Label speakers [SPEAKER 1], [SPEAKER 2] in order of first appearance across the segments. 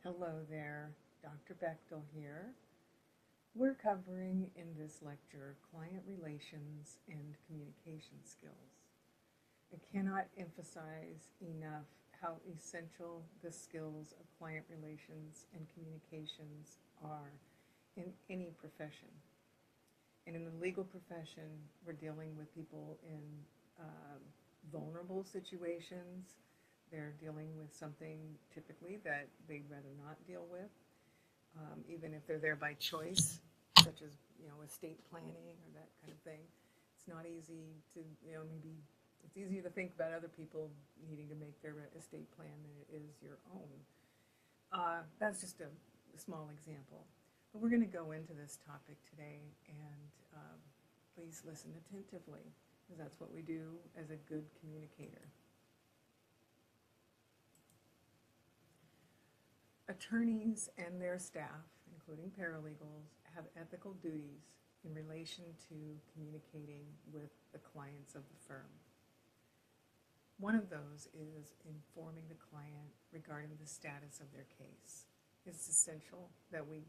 [SPEAKER 1] Hello there, Dr. Bechtel here. We're covering in this lecture client relations and communication skills. I cannot emphasize enough how essential the skills of client relations and communications are in any profession. And in the legal profession, we're dealing with people in vulnerable situations. They're dealing with something typically that they'd rather not deal with, even if they're there by choice, such as estate planning or that kind of thing. It's not easy to maybe it's easier to think about other people needing to make their estate plan than it is your own. That's just a small example. But we're going to go into this topic today, and please listen attentively, because that's what we do as a good communicator. Attorneys and their staff, including paralegals, have ethical duties in relation to communicating with the clients of the firm. One of those is informing the client regarding the status of their case. It's essential that we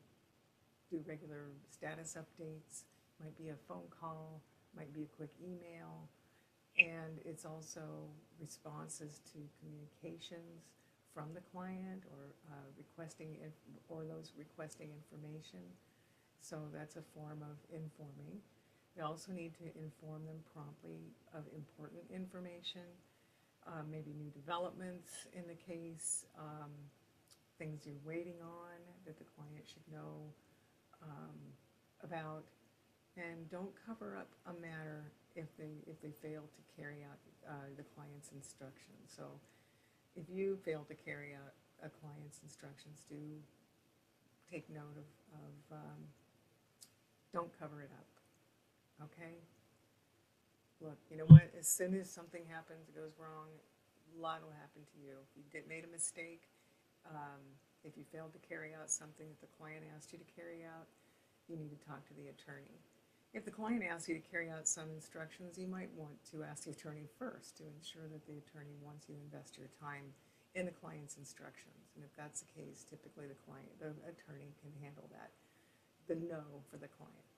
[SPEAKER 1] do regular status updates. Might be a phone call, might be a quick email, and it's also responses to communications from the client or those requesting information. So that's a form of informing. We also need to inform them promptly of important information, maybe new developments in the case, things you're waiting on that the client should know about. And don't cover up a matter if they fail to carry out the client's instructions. So if you fail to carry out a client's instructions, do take note of don't cover it up, okay? Look, you know what? As soon as something happens, it goes wrong, a lot will happen to you. If you made a mistake, if you failed to carry out something that the client asked you to carry out, you need to talk to the attorney. If the client asks you to carry out some instructions, you might want to ask the attorney first to ensure that the attorney wants you to invest your time in the client's instructions. And if that's the case, typically the attorney can handle that, the no for the client.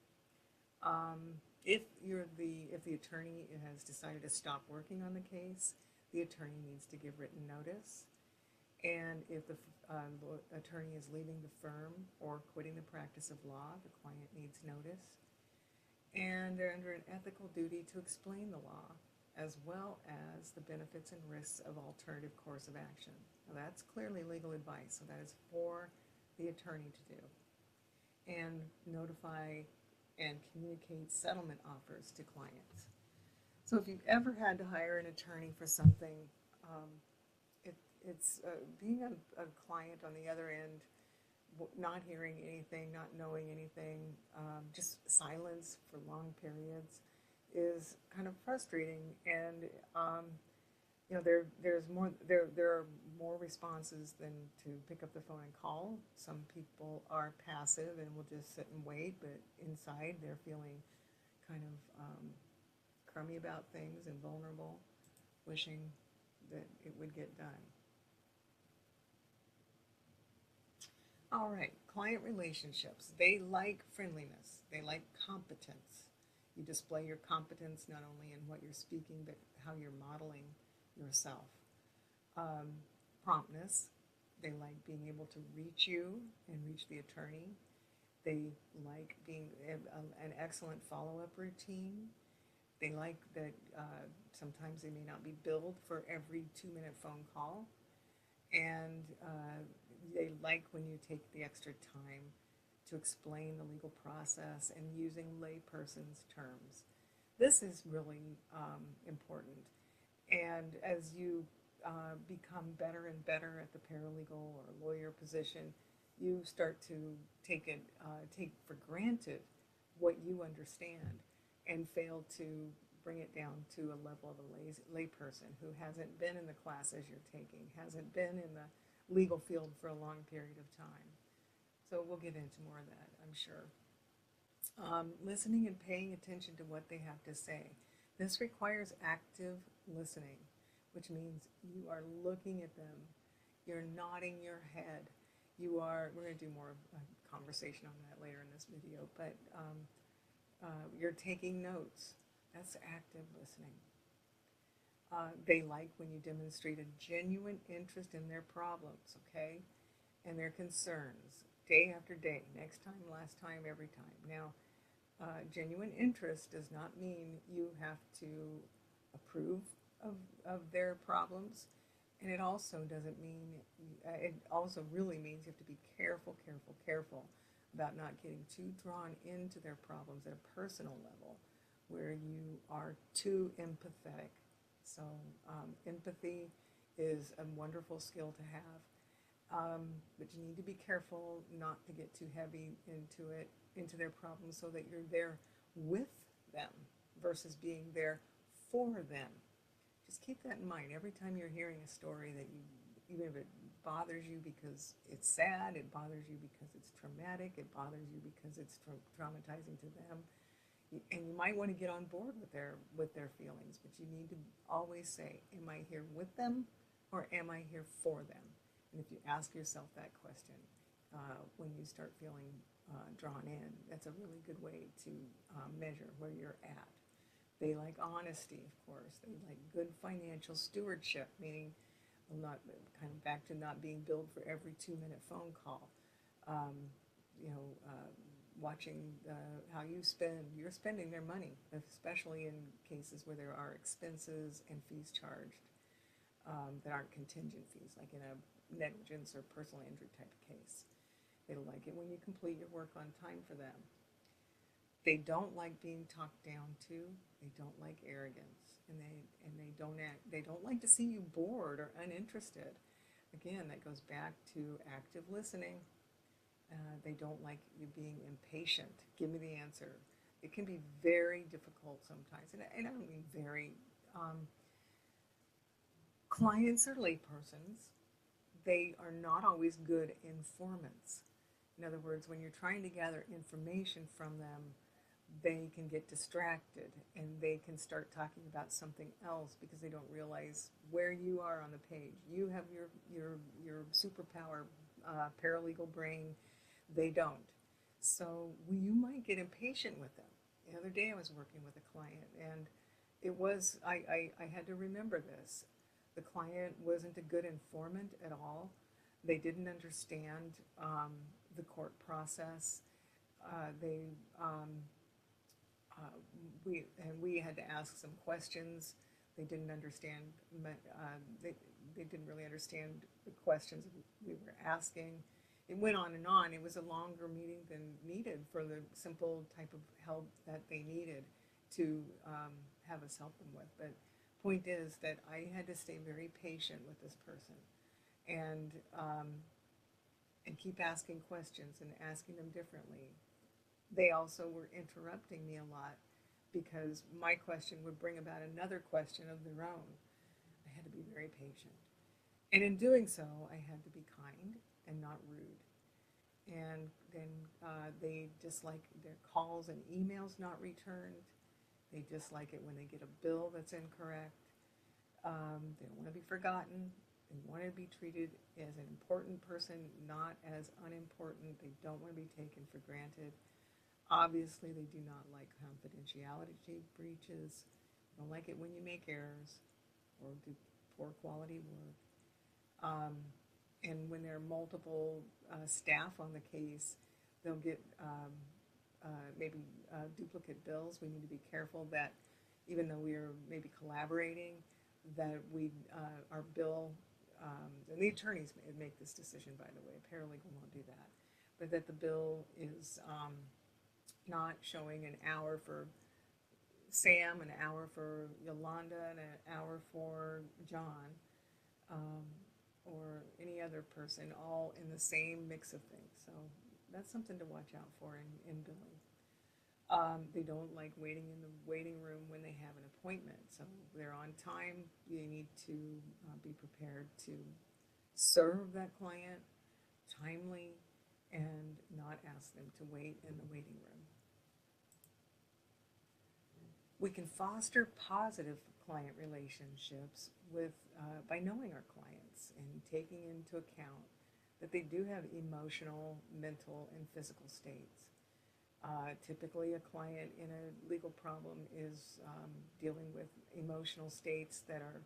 [SPEAKER 1] If the attorney has decided to stop working on the case, the attorney needs to give written notice. And if the attorney is leaving the firm or quitting the practice of law, the client needs notice. And they're under an ethical duty to explain the law, as well as the benefits and risks of alternative course of action. Now that's clearly legal advice, so that is for the attorney to do. And notify and communicate settlement offers to clients. So if you've ever had to hire an attorney for something, it's being a client on the other end, not hearing anything, not knowing anything, just silence for long periods is kind of frustrating. And there are more responses than to pick up the phone and call. Some people are passive and will just sit and wait, but inside they're feeling kind of crummy about things and vulnerable, wishing that it would get done. All right, client relationships. They like friendliness. They like competence. You display your competence not only in what you're speaking, but how you're modeling yourself. Promptness. They like being able to reach you and reach the attorney. They like being an excellent follow-up routine. They like that sometimes they may not be billed for every 2-minute phone call. And they like when you take the extra time to explain the legal process and using layperson's terms. This is really important. And as you become better and better at the paralegal or lawyer position, you start to take for granted what you understand and fail to bring it down to a level of a layperson who hasn't been in the classes you're taking, hasn't been in the legal field for a long period of time. So we'll get into more of that, I'm sure. Listening and paying attention to what they have to say. This requires active listening, which means you are looking at them, you're nodding your head, we're going to do more of a conversation on that later in this video, but you're taking notes. That's active listening. They like when you demonstrate a genuine interest in their problems, okay, and their concerns, day after day, next time, last time, every time. Now, genuine interest does not mean you have to approve of their problems, and it also doesn't mean, it also really means you have to be careful, careful, careful about not getting too drawn into their problems at a personal level where you are too empathetic. So empathy is a wonderful skill to have, but you need to be careful not to get too heavy into their problems, so that you're there with them versus being there for them. Just keep that in mind every time you're hearing a story that even if it bothers you because it's sad, it bothers you because it's traumatic, it bothers you because it's traumatizing to them, and you might want to get on board with their feelings, but you need to always say, am I here with them or am I here for them? And if you ask yourself that question when you start feeling drawn in, that's a really good way to measure where you're at. They like honesty, of course. They like good financial stewardship, meaning not kind of back to not being billed for every 2-minute phone call. Watching how you're spending their money, especially in cases where there are expenses and fees charged that aren't contingent fees, like in a negligence or personal injury type of case. They like it when you complete your work on time for them. They don't like being talked down to. They don't like arrogance, and they don't like to see you bored or uninterested. Again, that goes back to active listening. They don't like you being impatient. Give me the answer. It can be very difficult sometimes, and I don't mean very. Clients are laypersons. They are not always good informants. In other words, when you're trying to gather information from them, they can get distracted and they can start talking about something else because they don't realize where you are on the page. You have your superpower paralegal brain. They don't. So you might get impatient with them. The other day I was working with a client, and I had to remember this. The client wasn't a good informant at all. They didn't understand the court process. We had to ask some questions. They didn't understand. They didn't really understand the questions we were asking. It went on and on. It was a longer meeting than needed for the simple type of help that they needed to have us help them with. But point is that I had to stay very patient with this person and keep asking questions and asking them differently. They also were interrupting me a lot because my question would bring about another question of their own. I had to be very patient. And in doing so, I had to be kind and not rude. And then they dislike their calls and emails not returned. They dislike it when they get a bill that's incorrect. They don't want to be forgotten. They want to be treated as an important person, not as unimportant. They don't want to be taken for granted. Obviously, they do not like confidentiality breaches. They don't like it when you make errors or do poor quality work. And when there are multiple staff on the case, they'll get maybe duplicate bills. We need to be careful that even though we are maybe collaborating, that our bill, and the attorneys make this decision, by the way, a paralegal won't do that, but that the bill is not showing an hour for Sam, an hour for Yolanda, and an hour for John, or any other person, all in the same mix of things. So that's something to watch out for in billing. They don't like waiting in the waiting room when they have an appointment. So they're on time. You need to be prepared to serve that client timely and not ask them to wait in the waiting room. We can foster positive client relationships by knowing our clients and taking into account that they do have emotional, mental, and physical states. Typically, a client in a legal problem is dealing with emotional states that are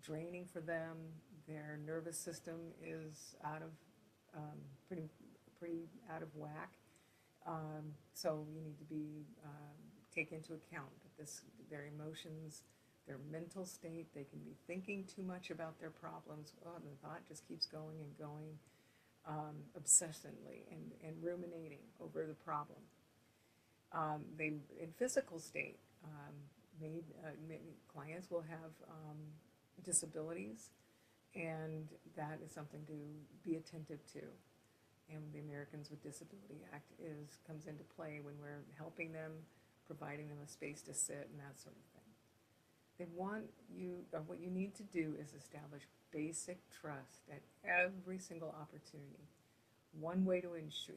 [SPEAKER 1] draining for them. Their nervous system is out of pretty out of whack. So you need to be take into account that their emotions, their mental state. They can be thinking too much about their problems. Oh, and the thought just keeps going and going, obsessively and ruminating over the problem. They in physical state. Maybe clients will have disabilities, and that is something to be attentive to. And the Americans with Disability Act comes into play when we're helping them, providing them a space to sit and that sort of thing. They want you, or what you need to do is establish basic trust at every single opportunity. One way to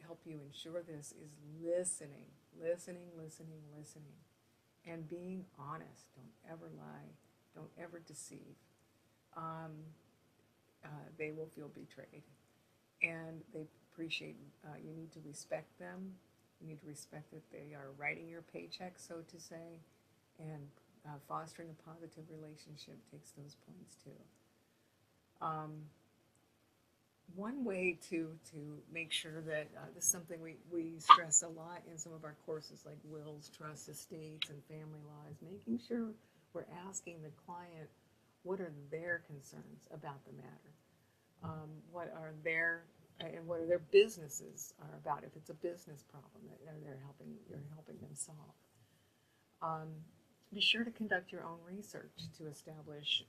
[SPEAKER 1] help you ensure this is listening, and being honest. Don't ever lie. Don't ever deceive. They will feel betrayed, and they appreciate. You need to respect them. You need to respect that they are writing your paycheck, so to say, and fostering a positive relationship takes those points too. One way to make sure that this is something we stress a lot in some of our courses, like wills, trusts, estates, and family laws, making sure we're asking the client what are their concerns about the matter, what are their businesses are about, if it's a business problem that you're helping them solve. Be sure to conduct your own research to establish,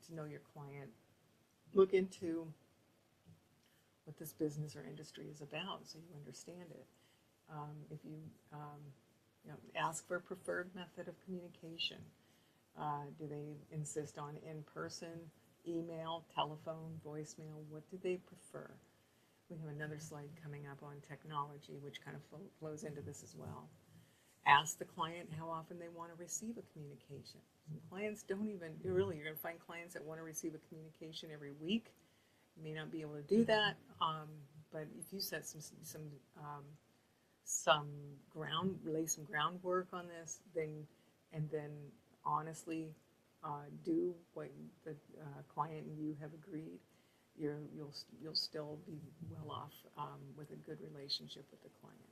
[SPEAKER 1] to know your client. Look into what this business or industry is about so you understand it. If you, ask for a preferred method of communication. Do they insist on in-person, email, telephone, voicemail? What do they prefer? We have another slide coming up on technology, which kind of flows into this as well. Ask the client how often they want to receive a communication. Some clients don't even, you're going to find clients that want to receive a communication every week. You may not be able to do that, but if you set lay some groundwork on this, then honestly do what the client and you have agreed, you'll still be well off with a good relationship with the client.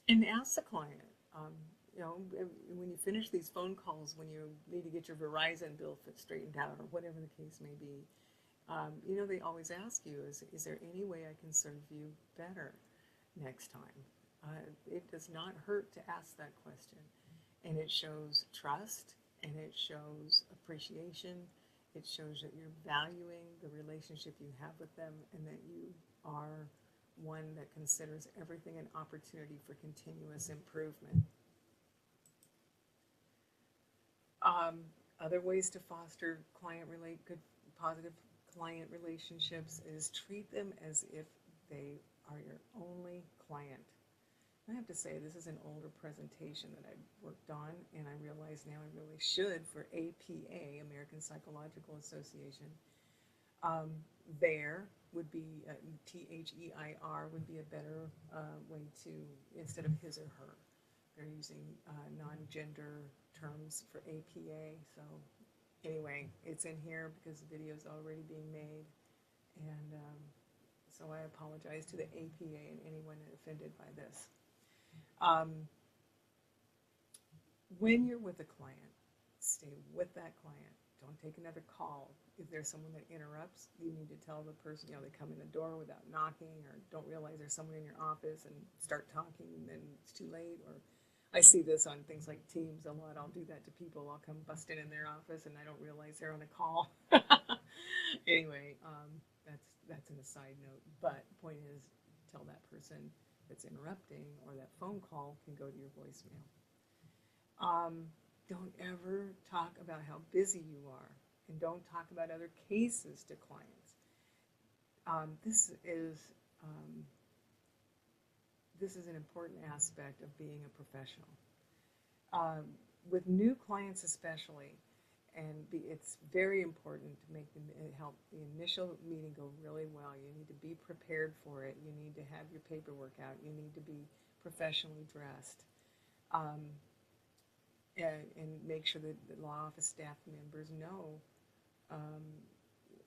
[SPEAKER 1] And ask the client, when you finish these phone calls, when you need to get your Verizon bill straightened out or whatever the case may be, they always ask you, is there any way I can serve you better next time? It does not hurt to ask that question. And it shows trust, and it shows appreciation. It shows that you're valuing the relationship you have with them, and that you are one that considers everything an opportunity for continuous improvement. Other ways to foster good, positive client relationships is treat them as if they are your only client. I have to say, this is an older presentation that I worked on, and I realize now I really should for APA, American Psychological Association. There would be THEIR would be a better way to, instead of his or her. They're using non-gender terms for APA. So anyway, it's in here because the video is already being made, and so I apologize to the APA and anyone offended by this. When you're with a client, stay with that client. Don't take another call. If there's someone that interrupts, you need to tell the person, they come in the door without knocking, or don't realize there's someone in your office and start talking and then it's too late. Or I see this on things like Teams a lot. I'll do that to people. I'll come busting in their office and I don't realize they're on a call. Anyway, that's an aside note. But the point is, tell that person that's interrupting, or that phone call can go to your voicemail. Don't ever talk about how busy you are, and don't talk about other cases to clients. This is an important aspect of being a professional. With new clients especially, It's very important to make help the initial meeting go really well. You need to be prepared for it. You need to have your paperwork out. You need to be professionally dressed, and make sure that the law office staff members know, um,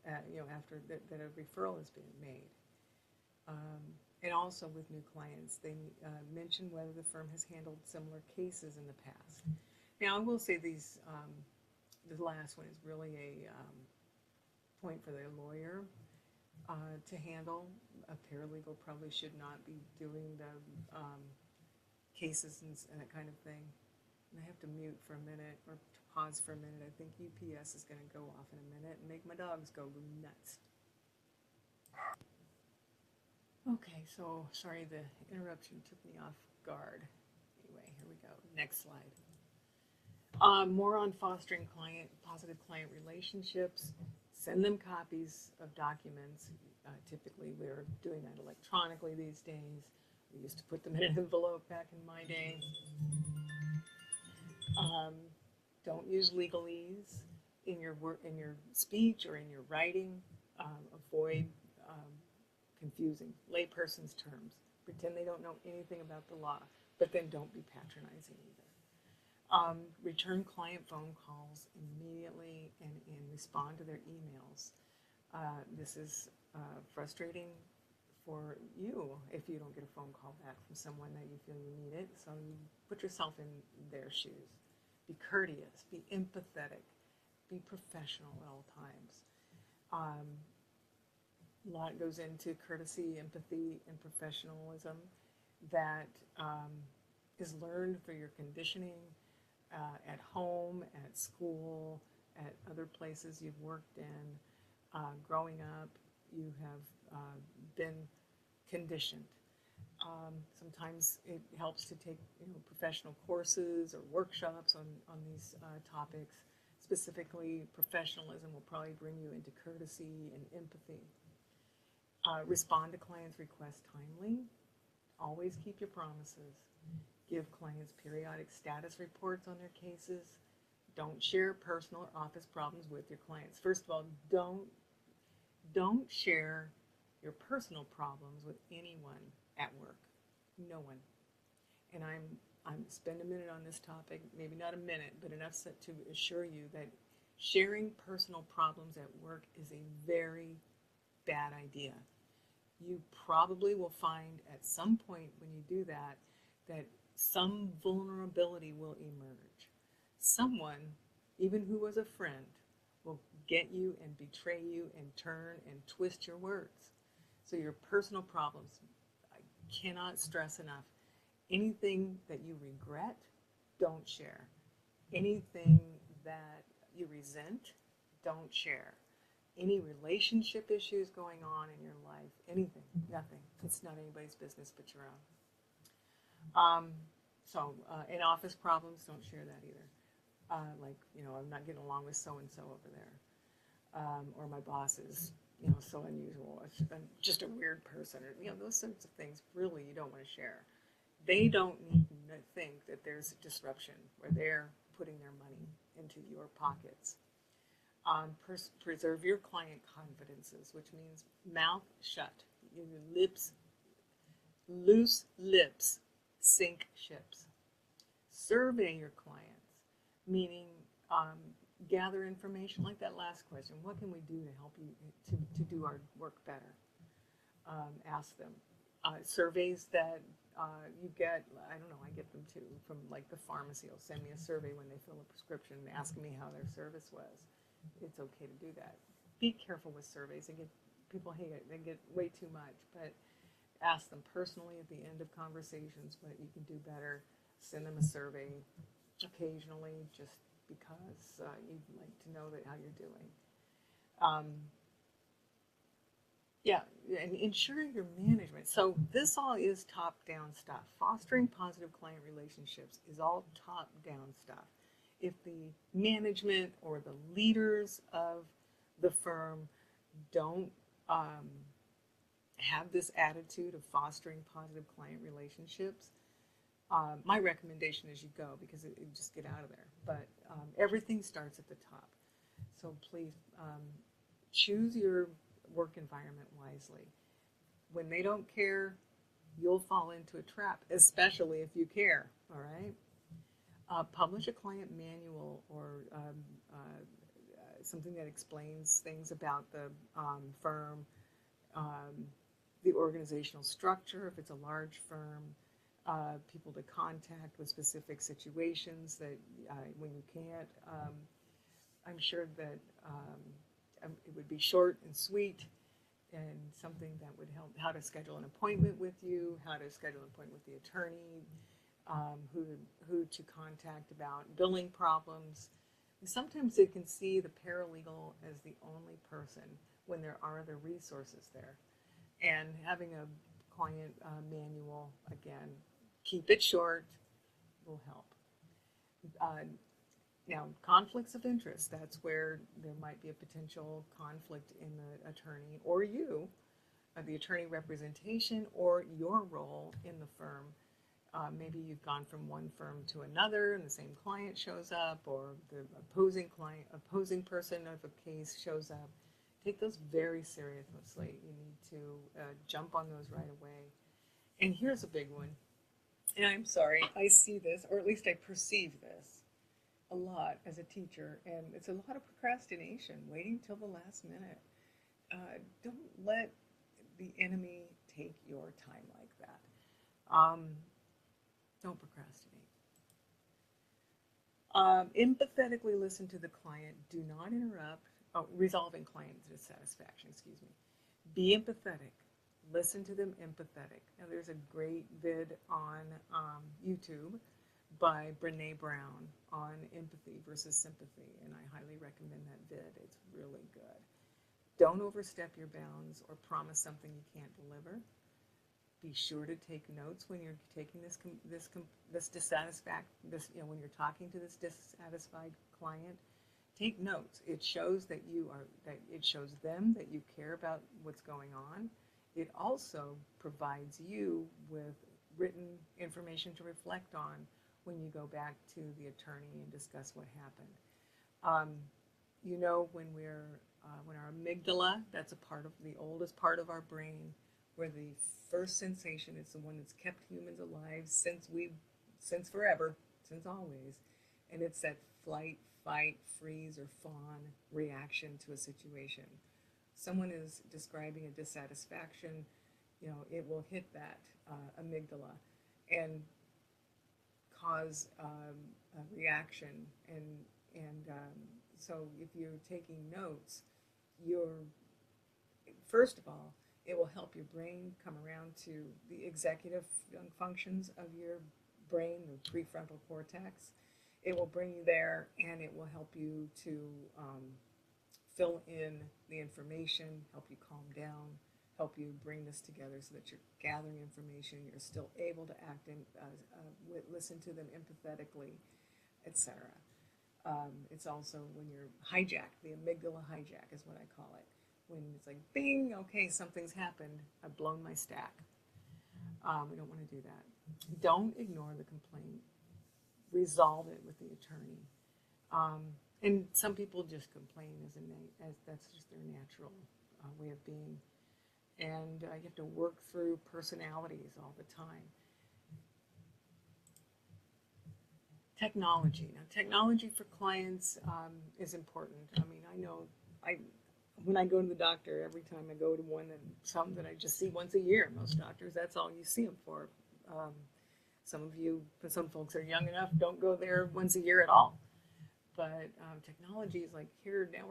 [SPEAKER 1] after that a referral has been made. And also with new clients, they mention whether the firm has handled similar cases in the past. Now, I will say the last one is really a point for the lawyer to handle. A paralegal probably should not be doing the cases and that kind of thing. And I have to mute for a minute or pause for a minute. I think UPS is going to go off in a minute and make my dogs go nuts. Okay, so sorry, the interruption took me off guard. Anyway, here we go. Next slide. More on fostering positive client relationships. Send them copies of documents. Typically, we're doing that electronically these days. We used to put them in an envelope back in my day. Don't use legalese in your speech or in your writing. Avoid confusing layperson's terms. Pretend they don't know anything about the law, but then don't be patronizing either. Return client phone calls immediately and respond to their emails. This is frustrating for you if you don't get a phone call back from someone that you feel you need it. So you put yourself in their shoes. Be courteous, be empathetic, be professional at all times. A lot goes into courtesy, empathy, and professionalism that is learned through your conditioning at home, at school, at other places you've worked in. Growing up, you have been conditioned. Sometimes it helps to take professional courses or workshops on these topics. Specifically, professionalism will probably bring you into courtesy and empathy. Respond to clients' requests timely. Always keep your promises. Give clients periodic status reports on their cases. Don't share personal or office problems with your clients. First of all, don't share your personal problems with anyone at work. No one. And I'm spend a minute on this topic, maybe not a minute, but enough to assure you that sharing personal problems at work is a very bad idea. You probably will find at some point when you do that some vulnerability will emerge. Someone, even who was a friend, will get you and betray you and turn and twist your words. So your personal problems, I cannot stress enough, anything that you regret, don't share. Anything that you resent, don't share. Any relationship issues going on in your life, anything, nothing. It's not anybody's business but your own. In office problems, don't share that either. I'm not getting along with so-and-so over there. Or my boss is, so unusual. I'm just a weird person. Or, those sorts of things really you don't want to share. They don't need to think that there's a disruption where they're putting their money into your pockets. Preserve your client confidences, which means mouth shut. Your loose lips sink ships. Survey your clients, meaning gather information like that last question. What can we do to help you to do our work better? Ask them. Surveys that you get, I get them too from like the pharmacy will send me a survey when they fill a prescription asking me how their service was. It's okay to do that. Be careful with surveys. People hate it. They get way too much. But ask them personally at the end of conversations what you can do better. Send them a survey occasionally just because you'd like to know how you're doing. And ensuring your management. So this all is top-down stuff. Fostering positive client relationships is all top-down stuff. If the management or the leaders of the firm don't have this attitude of fostering positive client relationships, my recommendation is you go, because it just get out of there. But everything starts at the top. So please choose your work environment wisely. When they don't care, you'll fall into a trap, especially if you care, all right? Publish a client manual or something that explains things about the firm, the organizational structure, if it's a large firm, people to contact with specific situations that when you can't. I'm sure that it would be short and sweet, and something that would help, how to schedule an appointment with you, how to schedule an appointment with the attorney, who to contact about billing problems. Sometimes they can see the paralegal as the only person when there are other resources there. And having a client manual, again, keep it short, will help. Now, conflicts of interest, that's where there might be a potential conflict in the attorney or you, the attorney representation, or your role in the firm. Maybe you've gone from one firm to another and the same client shows up, or the opposing person of a case shows up. Take those very seriously. You need to jump on those right away. And here's a big one. And I'm sorry, I see this, or at least I perceive this a lot as a teacher, and it's a lot of procrastination, waiting till the last minute. Don't let the enemy take your time like that. Don't procrastinate. Empathetically listen to the client. Do not interrupt. Resolving client dissatisfaction, excuse me. Be empathetic. Listen to them empathetic. Now, there's a great vid on YouTube by Brene Brown on empathy versus sympathy, and I highly recommend that vid. It's really good. Don't overstep your bounds or promise something you can't deliver. Be sure to take notes when you're taking when you're talking to this dissatisfied client. Take notes. It shows that it shows them that you care about what's going on. It also provides you with written information to reflect on when you go back to the attorney and discuss what happened. When our amygdala, that's a part of the oldest part of our brain, where the first sensation is the one that's kept humans alive since forever, since always, and it's that flight, fight, freeze, or fawn reaction to a situation. Someone is describing a dissatisfaction, it will hit that amygdala and cause a reaction. And so if you're taking notes, first of all, it will help your brain come around to the executive functions of your brain, the prefrontal cortex. It will bring you there, and it will help you to fill in the information, help you calm down, help you bring this together so that you're gathering information, you're still able to act and listen to them empathetically, etc. It's also when you're hijacked, the amygdala hijack is what I call it. When it's like, bing, okay, something's happened, I've blown my stack. We don't want to do that. Don't ignore the complaint. Resolve it with the attorney. And some people just complain as that's just their natural way of being. And you have to work through personalities all the time. Technology. Now, technology for clients is important. I mean, I know when I go to the doctor, every time I go to some that I just see once a year. Most doctors, that's all you see them for. Some folks are young enough, don't go there once a year at all. But technology is like, here, now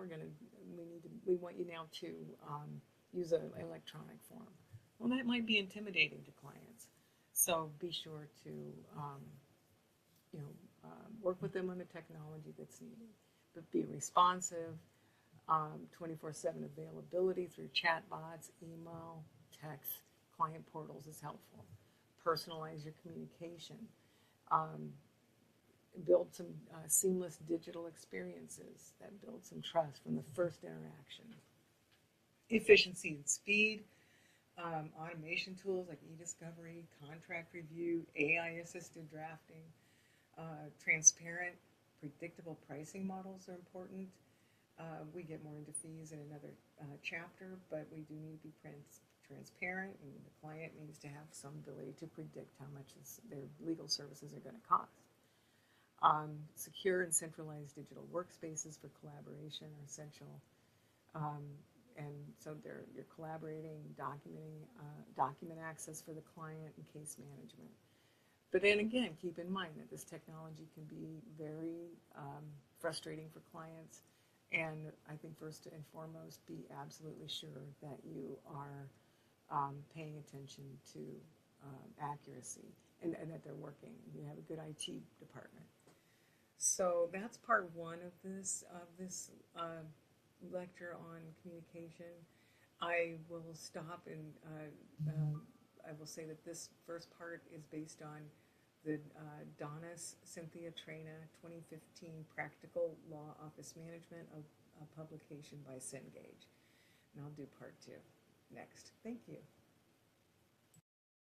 [SPEAKER 1] we want you now to use an electronic form. Well, that might be intimidating to clients. So be sure to, work with them on the technology that's needed. But be responsive, 24/7 availability through chatbots, email, text, client portals is helpful. Personalize your communication. Build some seamless digital experiences that build some trust from the first interaction. Efficiency and speed. Automation tools like e-discovery, contract review, AI-assisted drafting, transparent, predictable pricing models are important. We get more into fees in another chapter, but we do need to be transparent, and the client needs to have some ability to predict how much their legal services are going to cost. Secure and centralized digital workspaces for collaboration are essential. Um, and so you're collaborating, documenting, document access for the client, and case management. But then again, keep in mind that this technology can be very frustrating for clients. And I think first and foremost, be absolutely sure that you are paying attention to accuracy, and that they're working. You have a good IT department. So that's part one of this lecture on communication. I will stop and I will say that this first part is based on the Donis Cynthia Trena 2015 Practical Law Office Management, a publication by Cengage. And I'll do part two next. Thank you.